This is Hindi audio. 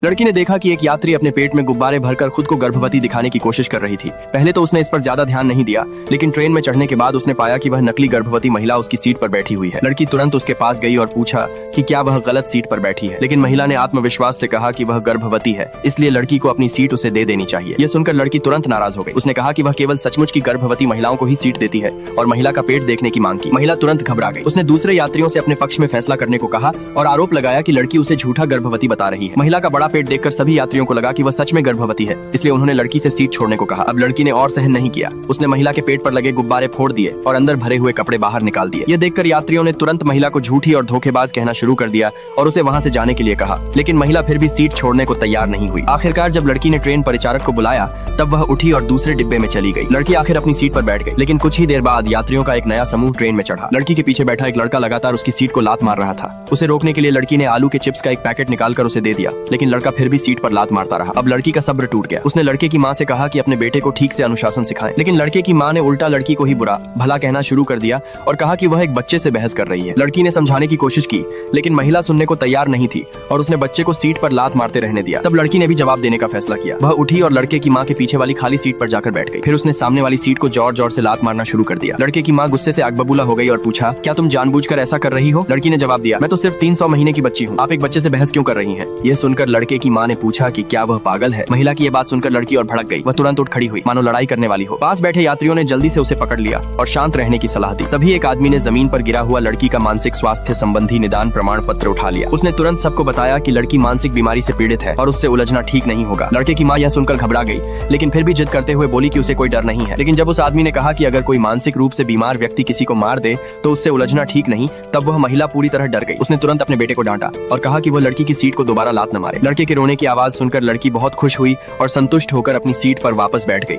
लड़की ने देखा कि एक यात्री अपने पेट में गुब्बारे भरकर खुद को गर्भवती दिखाने की कोशिश कर रही थी। पहले तो उसने इस पर ज्यादा ध्यान नहीं दिया, लेकिन ट्रेन में चढ़ने के बाद उसने पाया कि वह नकली गर्भवती महिला उसकी सीट पर बैठी हुई है। लड़की तुरंत उसके पास गई और पूछा कि क्या वह गलत सीट पर बैठी है, लेकिन महिला ने आत्मविश्वास से कहा कि वह गर्भवती है, इसलिए लड़की को अपनी सीट उसे दे देनी चाहिए। यह सुनकर लड़की तुरंत नाराज हो गई। उसने कहा कि वह केवल सचमुच की गर्भवती महिलाओं को ही सीट देती है और महिला का पेट देखने की मांग की। महिला तुरंत घबरा गई। उसने दूसरे यात्रियों से अपने पक्ष में फैसला करने को कहा और आरोप लगाया कि लड़की उसे झूठा गर्भवती बता रही है। महिला का बड़ा पेट देखकर सभी यात्रियों को लगा कि वह सच में गर्भवती है, इसलिए उन्होंने लड़की से सीट छोड़ने को कहा। अब लड़की ने और सहन नहीं किया। उसने महिला के पेट पर लगे गुब्बारे फोड़ दिए और अंदर भरे हुए कपड़े बाहर निकाल दिए। यह देखकर यात्रियों ने तुरंत महिला को झूठी और धोखेबाज कहना शुरू कर दिया और उसे वहां से जाने के लिए कहा, लेकिन महिला फिर भी सीट छोड़ने को तैयार नहीं हुई। आखिरकार जब लड़की ने ट्रेन परिचारक को बुलाया तब वह उठी और दूसरे डिब्बे में चली गई। लड़की आखिर अपनी सीट पर बैठ गई, लेकिन कुछ ही देर बाद यात्रियों का एक नया समूह ट्रेन में चढ़ा। लड़की के पीछे बैठा एक लड़का लगातार उसकी सीट को लात मार रहा था। उसे रोकने के लिए लड़की ने आलू के चिप्स का एक पैकेट निकालकर उसे दे दिया, लेकिन लड़का फिर भी सीट पर लात मारता रहा। अब लड़की का सब्र टूट गया। उसने लड़के की माँ से कहा कि अपने बेटे को ठीक से अनुशासन सिखाएं, लेकिन लड़के की माँ ने उल्टा लड़की को ही बुरा भला कहना शुरू कर दिया और कहा कि वह एक बच्चे से बहस कर रही है। लड़की ने समझाने की कोशिश की, लेकिन महिला सुनने को तैयार नहीं थी और उसने बच्चे को सीट पर लात मारते रहने दिया। तब लड़की ने भी जवाब देने का फैसला किया। वह उठी और लड़के की माँ के पीछे वाली खाली सीट पर जाकर बैठ गई। फिर उसने सामने वाली सीट को जोर जोर से लात मारना शुरू कर दिया। लड़के की माँ गुस्से से आग बबूला हो गई और पूछा, क्या तुम जानबूझकर ऐसा कर रही हो? लड़की ने जवाब दिया, मैं तो सिर्फ 300 महीने की बच्ची हूँ, आप एक बच्चे से बहस क्यों कर रही हैं? यह सुनकर लड़के की माँ ने पूछा कि क्या वह पागल है? महिला की यह बात सुनकर लड़की और भड़क गई। वह तुरंत उठ खड़ी हुई, मानो लड़ाई करने वाली हो। पास बैठे यात्रियों ने जल्दी से उसे पकड़ लिया और शांत रहने की सलाह दी। तभी एक आदमी ने जमीन पर गिरा हुआ लड़की का मानसिक स्वास्थ्य संबंधी निदान प्रमाण पत्र उठा लिया। उसने तुरंत सबको बताया कि लड़की मानसिक बीमारी से पीड़ित है और उससे उलझना ठीक नहीं होगा। लड़के की माँ यह सुनकर घबरा गई, लेकिन फिर भी जिद करते हुए बोली कि उसे कोई डर नहीं है। लेकिन जब उस आदमी ने कहा कि अगर कोई मानसिक रूप से बीमार व्यक्ति किसी को मार दे तो उससे उलझना ठीक नहीं, तब वह महिला पूरी तरह डर गई। उसने तुरंत अपने बेटे को डांटा और कहा कि वह लड़की की सीट को दोबारा लात न मारे। लड़के के रोने की आवाज सुनकर लड़की बहुत खुश हुई और संतुष्ट होकर अपनी सीट पर वापस बैठ गई।